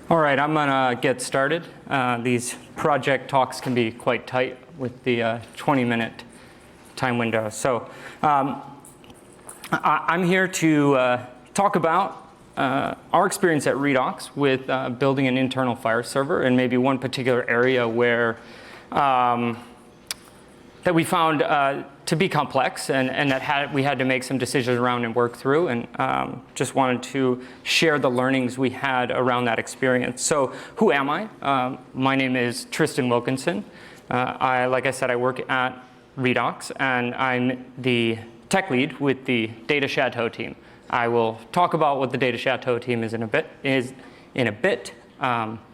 All right, I'm gonna get started. These project talks can be quite tight with the 20-minute time window. So I'm here to talk about our experience at Redox with building an internal FHIR server, and maybe one particular area where that we found to be complex and that we had to make some decisions around and work through, and just wanted to share the learnings we had around that experience. So who am I? My name is Tristan Wilkinson. Like I said, I work at Redox, and I'm the tech lead with the Data Chateau team. I will talk about what the Data Chateau team is in a bit. But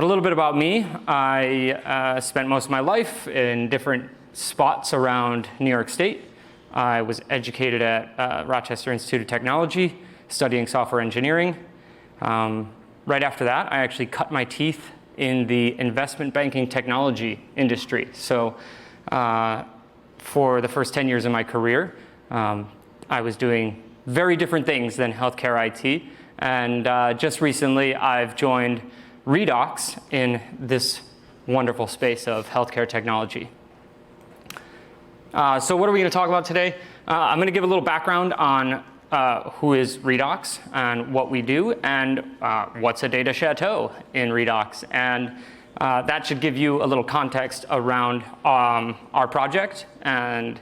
a little bit about me. I spent most of my life in different spots around New York State. I was educated at Rochester Institute of Technology, studying software engineering. Right after that, I actually cut my teeth in the investment banking technology industry. So for the first 10 years of my career, I was doing very different things than healthcare IT. And just recently, I've joined Redox in this wonderful space of healthcare technology. So what are we going to talk about today? I'm going to give a little background on who is Redox and what we do, and what's a Data Chateau in Redox. And that should give you a little context around our project. And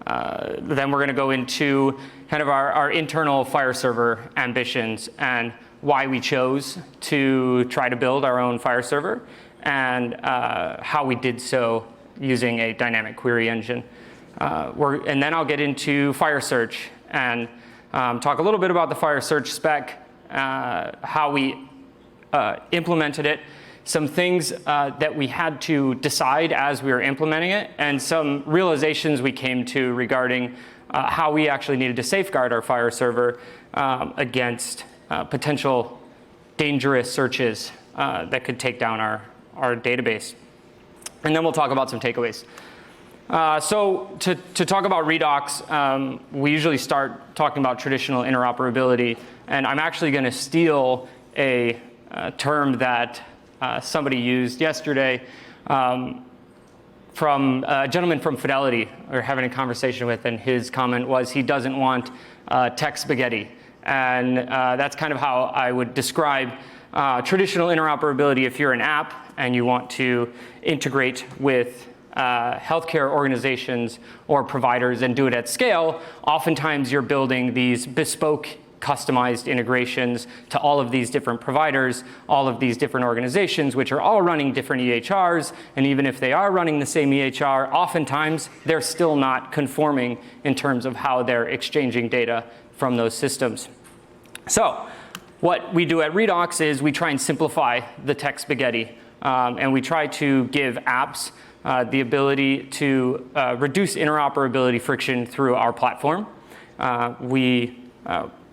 then we're going to go into kind of our internal FHIR server ambitions and why we chose to try to build our own FHIR server, and how we did so using a dynamic query engine. And then I'll get into FHIR search and talk a little bit about the FHIR search spec, how we implemented it, some things that we had to decide as we were implementing it, and some realizations we came to regarding how we actually needed to safeguard our FHIR server against potential dangerous searches that could take down our database. And then we'll talk about some takeaways. So to talk about Redox, we usually start talking about traditional interoperability, and I'm actually going to steal a term that somebody used yesterday from a gentleman from Fidelity we were having a conversation with, and his comment was he doesn't want tech spaghetti. And that's kind of how I would describe traditional interoperability. If you're an app and you want to integrate with healthcare organizations or providers and do it at scale, oftentimes you're building these bespoke, customized integrations to all of these different providers, all of these different organizations, which are all running different EHRs. And even if they are running the same EHR, oftentimes they're still not conforming in terms of how they're exchanging data from those systems. So what we do at Redox is we try and simplify the tech spaghetti, and we try to give apps the ability to reduce interoperability friction through our platform. We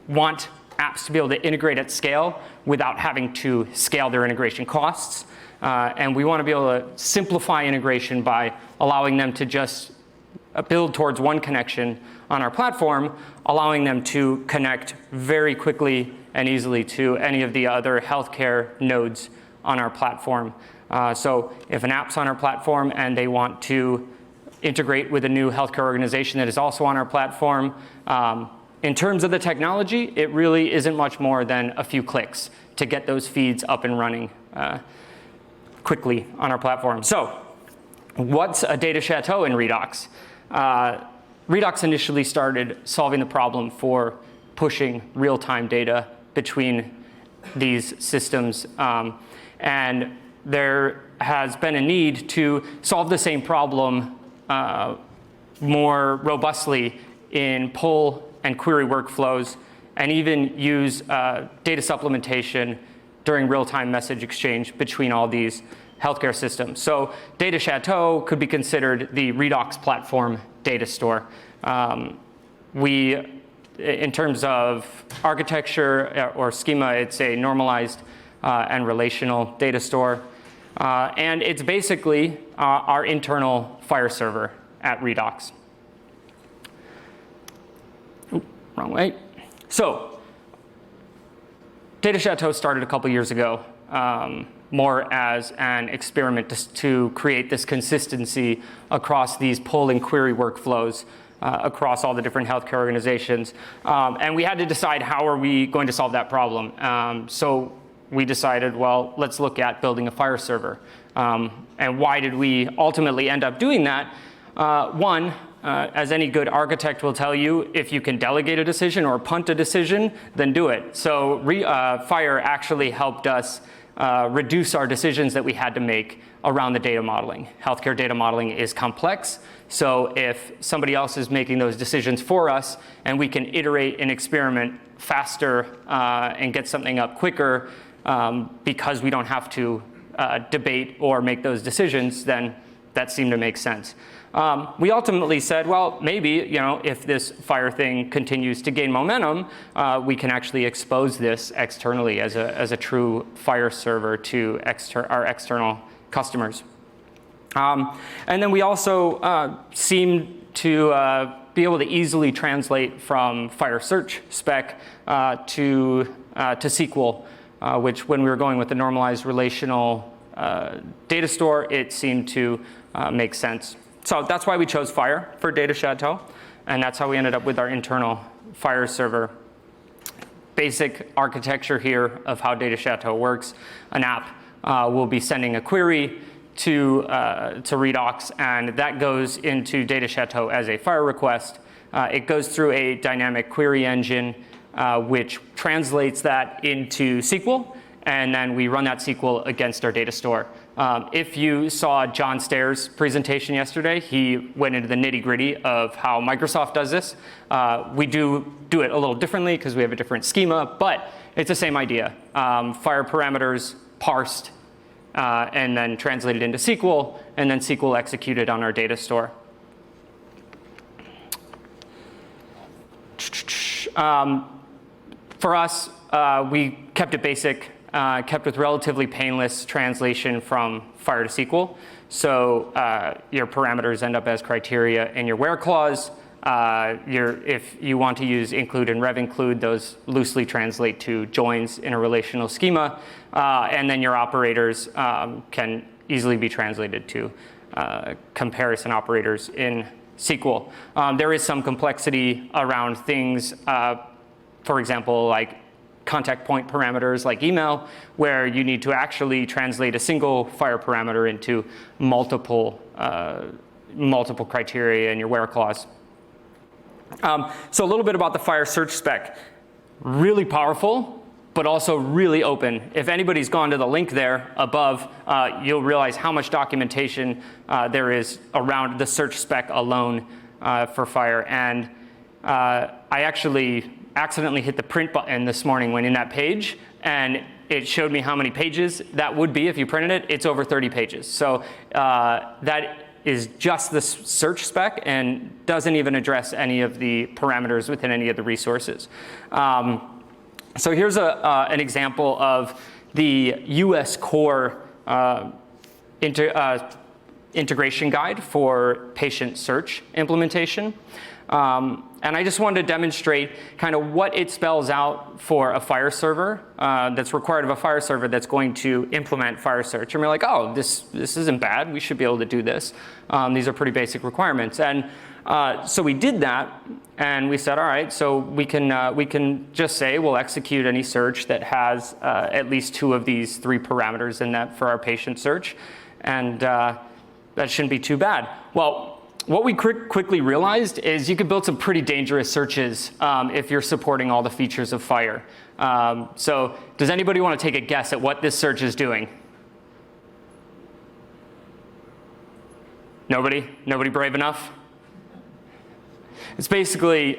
want apps to be able to integrate at scale without having to scale their integration costs. And we want to be able to simplify integration by allowing them to just build towards one connection on our platform, allowing them to connect very quickly and easily to any of the other healthcare nodes on our platform. So if an app's on our platform and they want to integrate with a new healthcare organization that is also on our platform, in terms of the technology, it really isn't much more than a few clicks to get those feeds up and running quickly on our platform. So what's a Data Chateau in Redox? Redox initially started solving the problem for pushing real-time data between these systems. And there has been a need to solve the same problem more robustly in pull and query workflows, and even use data supplementation during real-time message exchange between all these healthcare systems. So Data Chateau could be considered the Redox platform data store. In terms of architecture or schema, it's a normalized and relational data store. And it's basically our internal FHIR server at Redox. Ooh, wrong way. So Data Chateau started a couple years ago more as an experiment to create this consistency across these pull and query workflows across all the different healthcare organizations. And we had to decide how are we going to solve that problem. So we decided, well, let's look at building a FHIR server. And why did we ultimately end up doing that? One, as any good architect will tell you, if you can delegate a decision or punt a decision, then do it. So FHIR actually helped us reduce our decisions that we had to make around the data modeling. Healthcare data modeling is complex, so if somebody else is making those decisions for us and we can iterate and experiment faster and get something up quicker because we don't have to debate or make those decisions, then that seemed to make sense. We ultimately said, well, maybe if this FHIR thing continues to gain momentum, we can actually expose this externally as a true FHIR server to our external customers. And then we also seem to be able to easily translate from FHIR search spec to SQL, which when we were going with the normalized relational data store, it seemed to make sense. So that's why we chose FHIR for Data Chateau, and that's how we ended up with our internal FHIR server. Basic architecture here of how Data Chateau works. An app will be sending a query to Redox, and that goes into Data Chateau as a FHIR request. It goes through a dynamic query engine, which translates that into SQL, and then we run that SQL against our data store. If you saw John Stayer's presentation yesterday, he went into the nitty-gritty of how Microsoft does this. We do it a little differently because we have a different schema, but it's the same idea. FHIR parameters parsed and then translated into SQL, and then SQL executed on our data store. For us, we kept it basic. Kept with relatively painless translation from FHIR to SQL. So your parameters end up as criteria in your where clause. If you want to use include and rev include, those loosely translate to joins in a relational schema. And then your operators can easily be translated to comparison operators in SQL. There is some complexity around things, for example, like contact point parameters like email, where you need to actually translate a single FHIR parameter into multiple criteria in your where clause. So a little bit about the FHIR search spec. Really powerful, but also really open. If anybody's gone to the link there above, you'll realize how much documentation there is around the search spec alone for FHIR. And I actually accidentally hit the print button this morning when in that page, and it showed me how many pages that would be if you printed it. It's over 30 pages. So that is just the search spec and doesn't even address any of the parameters within any of the resources. So here's an example of the US core integration guide for patient search implementation. And I just wanted to demonstrate kind of what it spells out for a FHIR server that's required of a FHIR server that's going to implement FHIR search. And we're like, oh, this isn't bad. We should be able to do this. These are pretty basic requirements. And so we did that, and we said, all right, so we can just say we'll execute any search that has at least 2 of these 3 parameters in that for our patient search. And that shouldn't be too bad. Well, what we quickly realized is you could build some pretty dangerous searches if you're supporting all the features of FHIR. So does anybody want to take a guess at what this search is doing? Nobody? Nobody brave enough? It's basically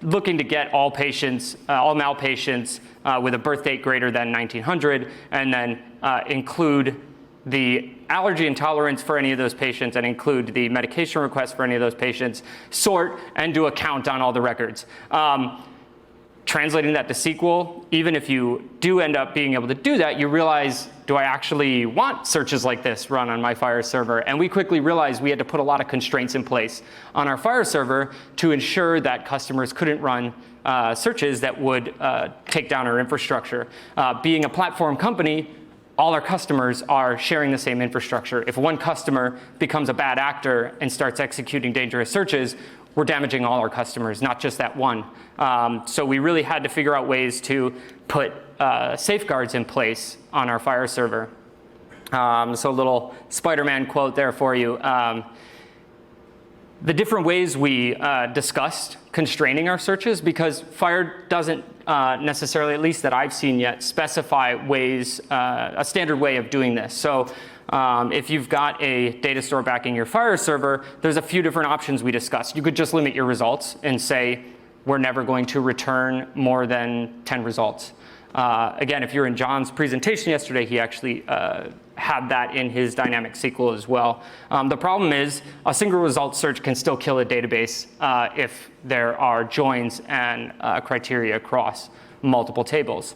looking to get all patients, all mal patients with a birth date greater than 1900, and then include the allergy intolerance for any of those patients and include the medication request for any of those patients, sort and do a count on all the records. translating that to SQL, even if you do end up being able to do that, you realize, do I actually want searches like this run on my FHIR server? And we quickly realized we had to put a lot of constraints in place on our FHIR server to ensure that customers couldn't run searches that would take down our infrastructure. Being a platform company, all our customers are sharing the same infrastructure. If one customer becomes a bad actor and starts executing dangerous searches, we're damaging all our customers, not just that one. So we really had to figure out ways to put safeguards in place on our FHIR server. So a little Spider-Man quote there for you. The different ways we discussed constraining our searches, because FHIR doesn't necessarily, at least that I've seen yet, specify ways, a standard way of doing this. So if you've got a data store backing your FHIR server, there's a few different options we discussed. You could just limit your results and say, we're never going to return more than 10 results. Again, if you're in John's presentation yesterday, he actually had that in his dynamic SQL as well. The problem is a single result search can still kill a database if there are joins and criteria across multiple tables.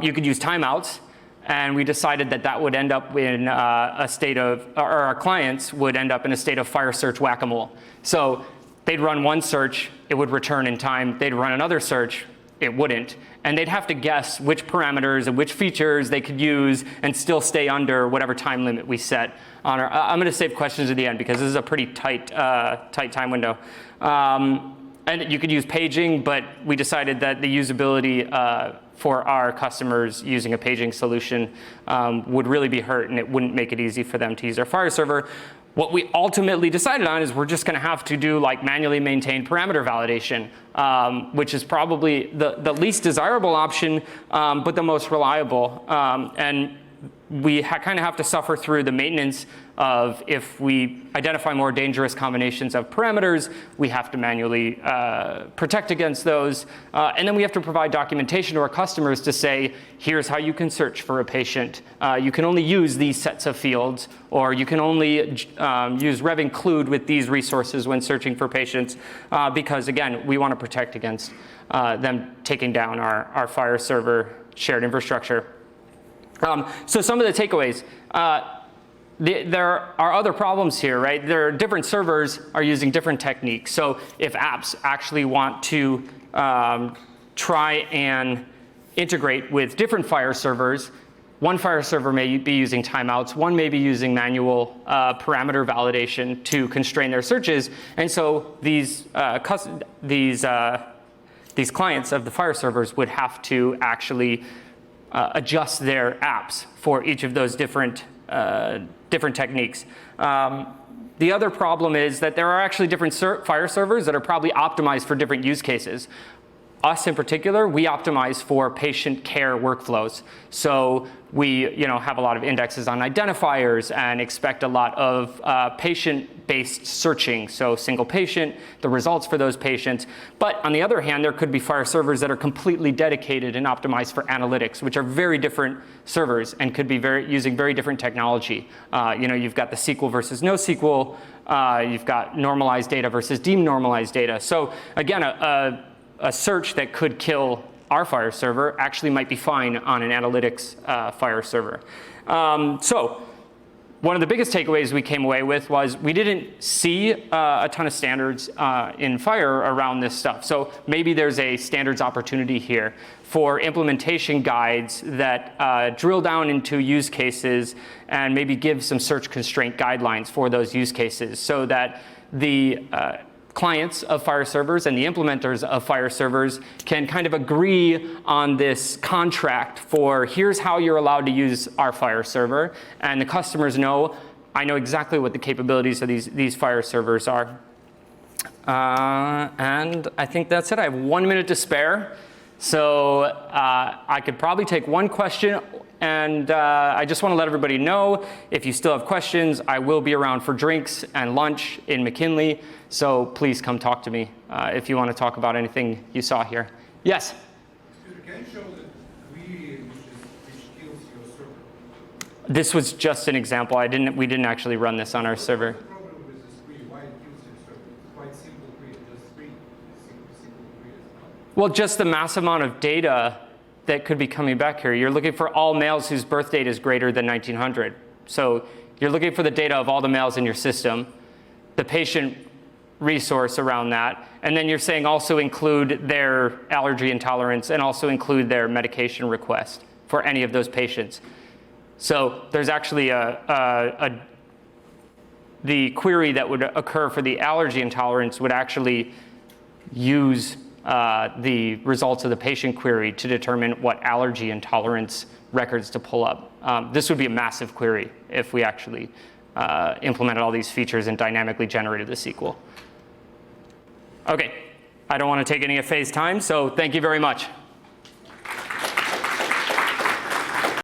You could use timeouts. And we decided that that would end up in a state of, or our clients would end up in a state of FHIR search whack-a-mole. So they'd run one search, it would return in time. They'd run another search, it wouldn't. And they'd have to guess which parameters and which features they could use and still stay under whatever time limit we set on our, I'm gonna save questions at the end because this is a pretty tight time window. And you could use paging, but we decided that the usability for our customers using a paging solution would really be hurt, and it wouldn't make it easy for them to use our FHIR server. What we ultimately decided on is we're just going to have to do like manually maintained parameter validation, which is probably the least desirable option, but the most reliable. And we kind of have to suffer through the maintenance of, if we identify more dangerous combinations of parameters, we have to manually protect against those. And then we have to provide documentation to our customers to say, here's how you can search for a patient. You can only use these sets of fields, or you can only use rev include with these resources when searching for patients, because again, we want to protect against them taking down our FHIR server shared infrastructure. So some of the takeaways. There are other problems here, right? There are different servers are using different techniques. So if apps actually want to try and integrate with different FHIR servers, one FHIR server may be using timeouts, one may be using manual parameter validation to constrain their searches. And so these clients of the FHIR servers would have to actually adjust their apps for each of those different techniques. The other problem is that there are actually different FHIR servers that are probably optimized for different use cases. Us in particular, we optimize for patient care workflows. So we have a lot of indexes on identifiers and expect a lot of patient-based searching. So single patient, the results for those patients. But on the other hand, there could be FHIR servers that are completely dedicated and optimized for analytics, which are very different servers and could be using very different technology. You've got the SQL versus NoSQL. You've got normalized data versus denormalized data. So again, a search that could kill our FHIR server actually might be fine on an analytics FHIR server. So one of the biggest takeaways we came away with was we didn't see a ton of standards in FHIR around this stuff. So maybe there's a standards opportunity here for implementation guides that drill down into use cases and maybe give some search constraint guidelines for those use cases so that the clients of FHIR servers and the implementers of FHIR servers can kind of agree on this contract for here's how you're allowed to use our FHIR server, and the customers know, I know exactly what the capabilities of these FHIR servers are. And I think that's it. I have 1 minute to spare, so I could probably take one question. And I just want to let everybody know, if you still have questions, I will be around for drinks and lunch in McKinley. So please come talk to me if you want to talk about anything you saw here. Yes? Can you show the query which kills your server? This was just an example. We didn't actually run this on our server. What's the problem with this query? Why it kills your server? It's quite simple query, just three simple queries. Well, just the mass amount of data that could be coming back here. You're looking for all males whose birth date is greater than 1900. So you're looking for the data of all the males in your system, the patient resource around that, and then you're saying also include their allergy intolerance and also include their medication request for any of those patients. So there's actually the query that would occur for the allergy intolerance would actually use the results of the patient query to determine what allergy intolerance records to pull up. This would be a massive query if we actually implemented all these features and dynamically generated the SQL. Okay, I don't want to take any of Faye's time, so thank you very much.